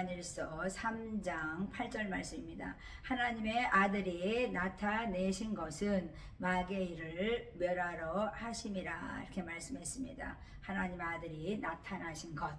요한일서 3장 8절 말씀입니다. 하나님의 아들이 나타내신 것은 마귀의 일을 멸하러 하심이라 이렇게 말씀했습니다. 하나님의 아들이 나타나신 것,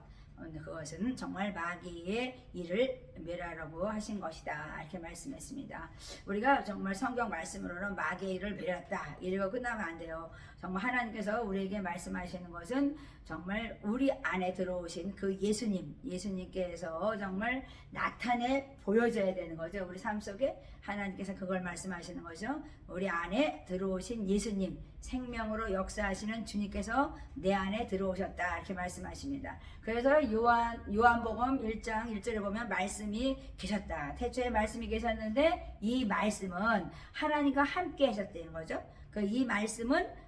그것은 정말 마귀의 일을 멸하라고 하신 것이다 이렇게 말씀했습니다. 우리가 정말 성경 말씀으로는 마귀의 일을 멸했다 이러고 끝나면 안 돼요. 정말 하나님께서 우리에게 말씀하시는 것은 정말 우리 안에 들어오신 그 예수님께서 정말 나타내 보여줘야 되는 거죠. 우리 삶 속에 하나님께서 그걸 말씀하시는 거죠. 우리 안에 들어오신 예수님, 생명으로 역사하시는 주님께서 내 안에 들어오셨다 이렇게 말씀하십니다. 그래서 요한복음 1장 1절에 보면 말씀이 계셨다. 태초에 말씀이 계셨는데 이 말씀은 하나님과 함께 하셨다는 거죠. 이 말씀은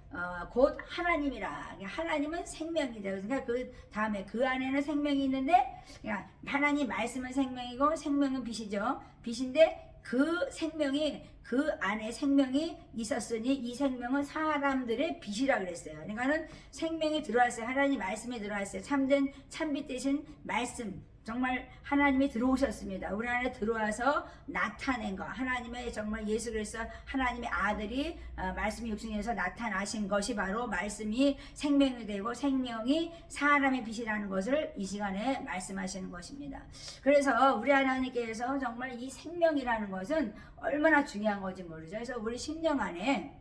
곧 하나님이라. 하나님은 생명이다. 그러니까 그 다음에 그 안에는 생명이 있는데, 그러니까 하나님 말씀은 생명이고 생명은 빛이죠. 빛인데 그 생명이 그 안에 생명이 있었으니 이 생명은 사람들의 빛이라 그랬어요. 그러니까는 생명이 들어왔어요. 하나님 말씀이 들어왔어요. 참된 참빛 대신 말씀. 정말 하나님이 들어오셨습니다. 우리 안에 들어와서 나타낸 것. 하나님의 정말 예수 그리스도 하나님의 아들이 말씀이 육신에서 나타나신 것이 바로 말씀이 생명이 되고 생명이 사람의 빛이라는 것을 이 시간에 말씀하시는 것입니다. 그래서 우리 하나님께서 정말 이 생명이라는 것은 얼마나 중요한 건지 모르죠. 그래서 우리 심령 안에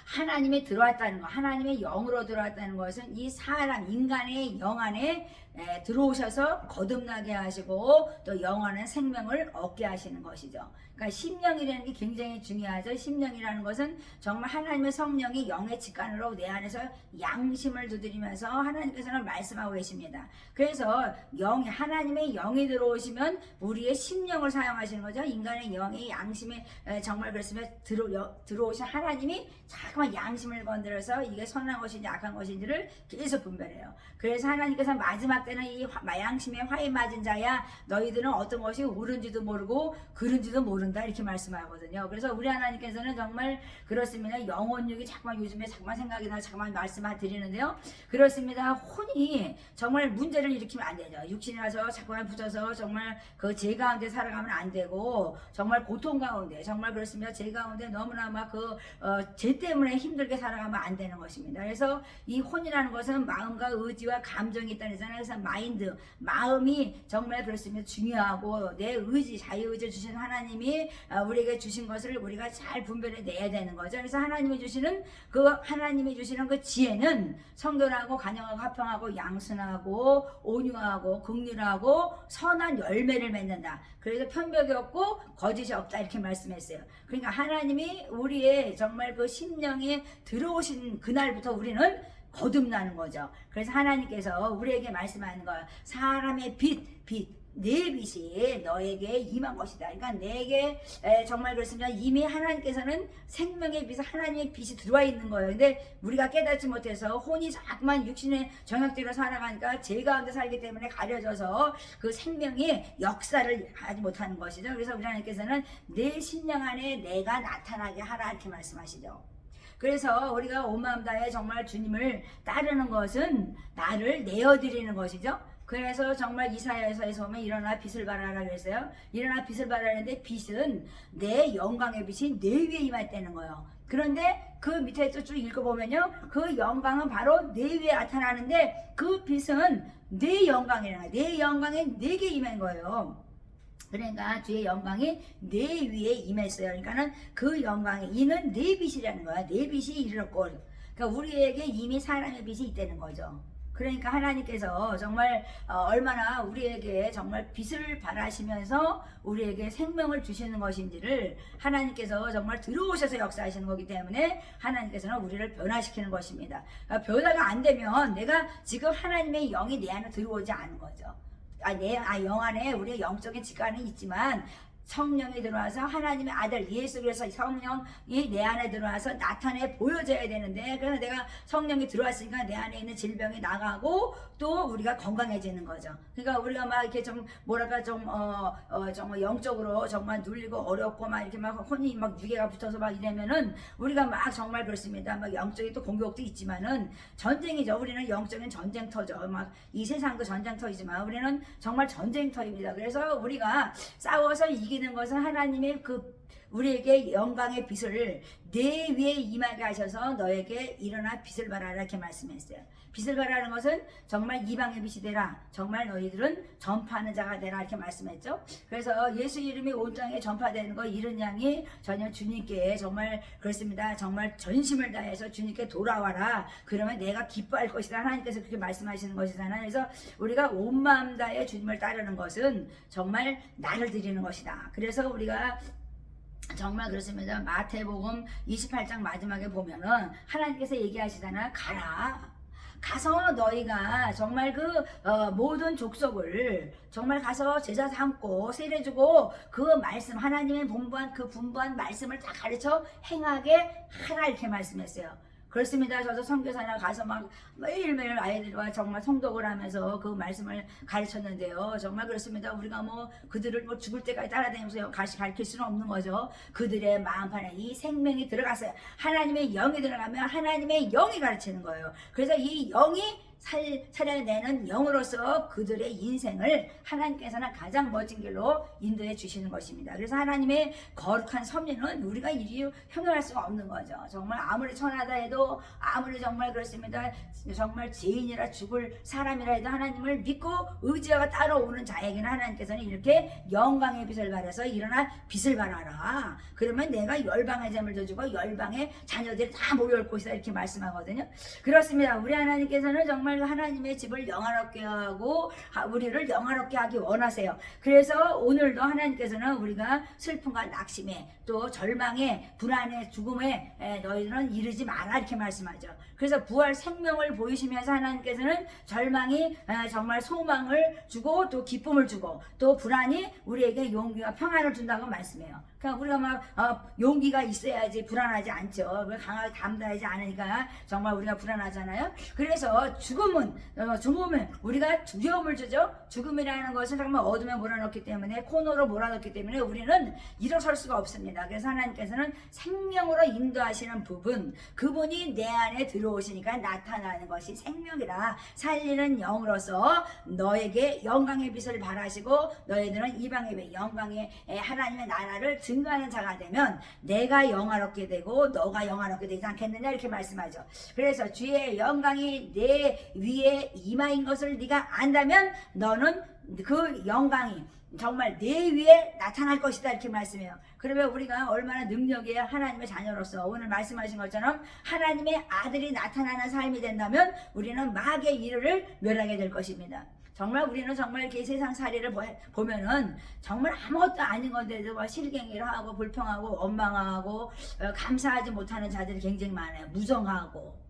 하나님이 들어왔다는 것, 하나님의 영으로 들어왔다는 것은 이 사람, 인간의 영 안에 들어오셔서 거듭나게 하시고 또 영원한 생명을 얻게 하시는 것이죠. 그러니까 심령이라는 게 굉장히 중요하죠. 심령이라는 것은 정말 하나님의 성령이 영의 직관으로 내 안에서 양심을 두드리면서 하나님께서는 말씀하고 계십니다. 그래서 하나님의 영이 들어오시면 우리의 심령을 사용하시는 거죠. 인간의 영이 양심에 정말 그렇으면 들어오신 하나님이 자꾸만 양심을 건드려서 이게 선한 것인지 악한 것인지를 계속 분별해요. 그래서 하나님께서 마지막 때는 이 양심에 화에 맞은 자야 너희들은 어떤 것이 옳은지도 모르고 그른지도 모른다 이렇게 말씀하거든요. 그래서 우리 하나님께서는 정말 그렇습니다. 영혼육이 자꾸만 요즘에 자꾸만 생각이 나 자꾸만 말씀을 드리는데요. 그렇습니다. 혼이 정말 문제를 일으키면 안 되죠. 육신이라서 자꾸만 붙어서 정말 그 죄 가운데 살아가면 안 되고 정말 고통 가운데 정말 그렇습니다. 죄 가운데 너무나 막 죄 때문에 힘들게 살아가면 안 되는 것입니다. 그래서 이 혼이라는 것은 마음과 의지와 감정이 있다는 거잖아요. 그래서 마인드, 마음이 정말 그렇습니다. 중요하고 내 의지, 자유의지를 주신 하나님이 우리에게 주신 것을 우리가 잘 분별해 내야 되는 거죠. 그래서 하나님이 주시는 그 지혜는 성결하고 간영하고 화평하고 양순하고 온유하고 긍휼하고 선한 열매를 맺는다. 그래서 편벽이 없고 거짓이 없다 이렇게 말씀했어요. 그러니까 하나님이 우리의 정말 그 심령에 들어오신 그날부터 우리는 거듭나는 거죠. 그래서 하나님께서 우리에게 말씀하는 거야. 사람의 내 빛이 너에게 임한 것이다. 그러니까 내게 정말 그렇습니다. 이미 하나님께서는 생명의 빛, 하나님의 빛이 들어와 있는 거예요. 근데 우리가 깨닫지 못해서 혼이 자꾸만 육신의 정욕대로 살아가니까 죄 가운데 살기 때문에 가려져서 그 생명이 역사를 하지 못하는 것이죠. 그래서 우리 하나님께서는 내 심령 안에 내가 나타나게 하라 이렇게 말씀하시죠. 그래서 우리가 온 마음 다해 정말 주님을 따르는 것은 나를 내어드리는 것이죠. 그래서 정말 이사야서에서 보면 일어나 빛을 발하라 그랬어요. 일어나 빛을 발하는데 빛은 내 영광의 빛이 내 위에 임했다는 거예요. 그런데 그 밑에 또 쭉 읽어보면요. 그 영광은 바로 내 위에 나타나는데 그 빛은 내 영광이라는 거예요. 내 영광에 내게 임한 거예요. 그러니까 주의 영광이 내 위에 임했어요. 그러니까는 그 영광이 이는 내 빛이라는 거야. 내 빛이 이르렀고, 그러니까 우리에게 이미 사랑의 빛이 있다는 거죠. 그러니까 하나님께서 정말 얼마나 우리에게 정말 빛을 발하시면서 우리에게 생명을 주시는 것인지를 하나님께서 정말 들어오셔서 역사하시는 거기 때문에 하나님께서는 우리를 변화시키는 것입니다. 그러니까 변화가 안 되면 내가 지금 하나님의 영이 내 안에 들어오지 않은 거죠. 영 안에 우리의 영적인 직관은 있지만 성령이 들어와서 하나님의 아들 예수 그리스도 성령이 내 안에 들어와서 나타내 보여져야 되는데, 그래서 내가 성령이 들어왔으니까 내 안에 있는 질병이 나가고 또 우리가 건강해지는 거죠. 그러니까 우리가 막 이렇게 좀 뭐랄까 좀 정말 영적으로 정말 눌리고 어렵고 막 이렇게 막 혼이 막 유괴가 붙어서 막 이러면은 우리가 막 정말 그렇습니다. 막 영적인 또 공격도 있지만은 전쟁이죠. 우리는 영적인 전쟁터죠. 막 이 세상도 전쟁터이지만 우리는 정말 전쟁터입니다. 그래서 우리가 싸워서 이기는 것은 하나님의 우리에게 영광의 빛을 내 위에 임하게 하셔서 너에게 일어나 빛을 발하라 이렇게 말씀했어요. 빛을 발하는 것은 정말 이방의 빛이 되라. 정말 너희들은 전파하는 자가 되라 이렇게 말씀했죠. 그래서 예수 이름이 온 땅에 전파되는 거 이런 양이 전혀 주님께 정말 그렇습니다. 정말 전심을 다해서 주님께 돌아와라. 그러면 내가 기뻐할 것이다. 하나님께서 그렇게 말씀하시는 것이잖아요. 그래서 우리가 온 마음 다해 주님을 따르는 것은 정말 나를 드리는 것이다. 그래서 우리가 정말 그렇습니다. 마태복음 28장 마지막에 보면은 하나님께서 얘기하시잖아. 가서 너희가 정말 모든 족속을 정말 가서 제자 삼고 세례주고 그 말씀 하나님의 분부한 말씀을 다 가르쳐 행하게 하라 이렇게 말씀했어요. 그렇습니다. 저도 선교사나 가서 막 매일매일 아이들과 정말 통독을 하면서 그 말씀을 가르쳤는데요. 정말 그렇습니다. 우리가 뭐 그들을 뭐 죽을 때까지 따라다니면서 가르칠 수는 없는 거죠. 그들의 마음판에 이 생명이 들어갔어요. 하나님의 영이 들어가면 하나님의 영이 가르치는 거예요. 그래서 이 영이 살려내는 영으로서 그들의 인생을 하나님께서는 가장 멋진 길로 인도해 주시는 것입니다. 그래서 하나님의 거룩한 섭리는 우리가 이리 형용할 수가 없는 거죠. 정말 아무리 천하다 해도 아무리 정말 그렇습니다. 정말 죄인이라 죽을 사람이라 해도 하나님을 믿고 의지하고 따라오는 자에게는 하나님께서는 이렇게 영광의 빛을 발해서 일어나 빛을 발하라. 그러면 내가 열방의 재물도 주고 열방의 자녀들이 다 모여올 곳이다 이렇게 말씀하거든요. 그렇습니다. 우리 하나님께서는 정말 하나님의 집을 영화롭게 하고 우리를 영화롭게 하기 원하세요. 그래서 오늘도 하나님께서는 우리가 슬픔과 낙심에 또 절망에 불안에 죽음에 너희들은 이르지 마라 이렇게 말씀하죠. 그래서 부활 생명을 보이시면서 하나님께서는 절망이 정말 소망을 주고 또 기쁨을 주고 또 불안이 우리에게 용기와 평안을 준다고 말씀해요. 그러니까 우리가 막 용기가 있어야지 불안하지 않죠. 강하게 담대하지 않으니까 정말 우리가 불안하잖아요. 그래서 죽음은 우리가 두려움을 주죠. 죽음이라는 것은 정말 어둠에 몰아넣기 때문에 코너로 몰아넣기 때문에 우리는 일어설 수가 없습니다. 그래서 하나님께서는 생명으로 인도하시는 부분, 그분이 내 안에 들어오시니까 나타나는 것이 생명이라 살리는 영으로서 너에게 영광의 빛을 발하시고 너희들은 이방의 빛, 영광의 하나님의 나라를 증거하는 자가 되면 내가 영화롭게 되고 너가 영화롭게 되지 않겠느냐 이렇게 말씀하죠. 그래서 주의 영광이 내 위에 임하인 것을 네가 안다면 너는 그 영광이 정말 내 위에 나타날 것이다 이렇게 말씀해요. 그러면 우리가 얼마나 능력이 하나님의 자녀로서 오늘 말씀하신 것처럼 하나님의 아들이 나타나는 삶이 된다면 우리는 마귀의 일을 멸하게 될 것입니다. 정말 우리는 정말 이렇게 세상 살이를 보면은 정말 아무것도 아닌 건데도 실갱이를 하고 불평하고 원망하고 감사하지 못하는 자들이 굉장히 많아요. 무정하고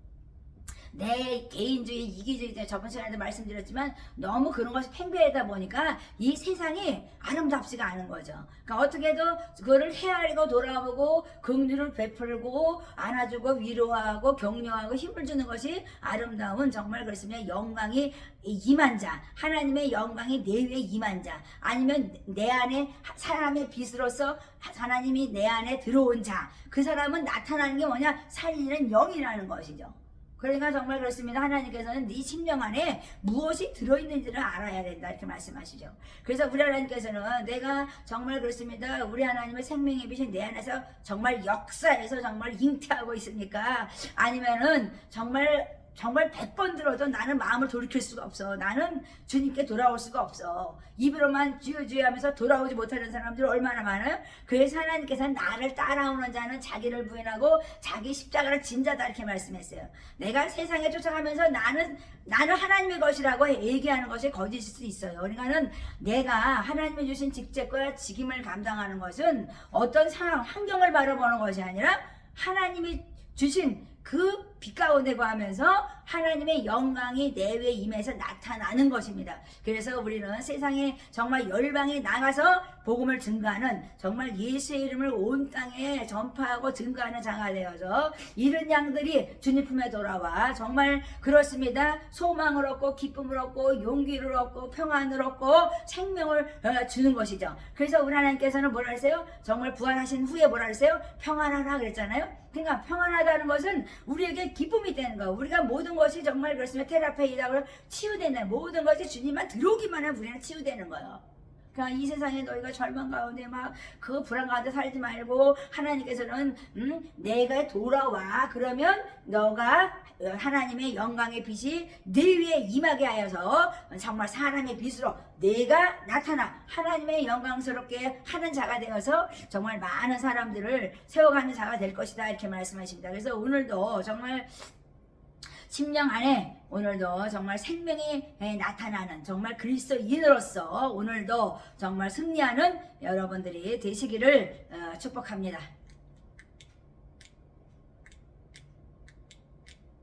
내 개인주의, 이기주의, 저번 시간에도 말씀드렸지만 너무 그런 것이 팽배하다 보니까 이 세상이 아름답지가 않은 거죠. 그러니까 어떻게 해도 그거를 헤아리고 돌아보고 긍휼을 베풀고 안아주고 위로하고 격려하고 힘을 주는 것이 아름다운 정말 그렇습니다. 영광이 임한 자, 하나님의 영광이 내 위에 임한 자, 아니면 내 안에 사람의 빛으로서 하나님이 내 안에 들어온 자, 그 사람은 나타나는 게 뭐냐? 살리는 영이라는 것이죠. 그러니까 정말 그렇습니다. 하나님께서는 네 심령 안에 무엇이 들어있는지를 알아야 된다 이렇게 말씀하시죠. 그래서 우리 하나님께서는 내가 정말 그렇습니다. 우리 하나님의 생명의 빛이 내 안에서 정말 역사에서 정말 잉태하고 있으니까 아니면은 정말 100번 들어도 나는 마음을 돌이킬 수가 없어. 나는 주님께 돌아올 수가 없어. 입으로만 주여 주여 하면서 돌아오지 못하는 사람들이 얼마나 많아요? 그래서 하나님께서는 나를 따라오는 자는 자기를 부인하고 자기 십자가를 진 자다 이렇게 말씀했어요. 내가 세상에 쫓아가면서 나는 하나님의 것이라고 얘기하는 것이 거짓일 수 있어요. 그러니까는 내가 하나님이 주신 직책과 직임을 감당하는 것은 어떤 상황, 환경을 바라보는 것이 아니라 하나님이 주신 그 빛 가운데 거하면서 하나님의 영광이 내 위에 임해서 나타나는 것입니다. 그래서 우리는 세상에 정말 열방에 나가서 복음을 증거하는 정말 예수의 이름을 온 땅에 전파하고 증거하는 자가 되어서 이런 양들이 주님 품에 돌아와 정말 그렇습니다. 소망을 얻고 기쁨을 얻고 용기를 얻고 평안을 얻고 생명을 주는 것이죠. 그래서 우리 하나님께서는 뭐라 하세요? 정말 부활하신 후에 뭐라 하세요? 평안하라 그랬잖아요. 그러니까 평안하다는 것은 우리에게 기쁨이 되는 거. 우리가 모든 것이 정말 그렇습니다. 테라페이다 치유되는 모든 것이 주님만 들어오기만 하면 우리는 치유되는 거예요. 그러니까 이 세상에 너희가 절망 가운데 막 그 불안 가운데 살지 말고 하나님께서는 내가 돌아와 그러면 너가 하나님의 영광의 빛이 네 위에 임하게 하여서 정말 사람의 빛으로 내가 나타나 하나님의 영광스럽게 하는 자가 되어서 정말 많은 사람들을 세워가는 자가 될 것이다 이렇게 말씀하십니다. 그래서 오늘도 정말 심령 안에 오늘도 정말 생명이 나타나는 정말 그리스도인으로서 오늘도 정말 승리하는 여러분들이 되시기를 축복합니다.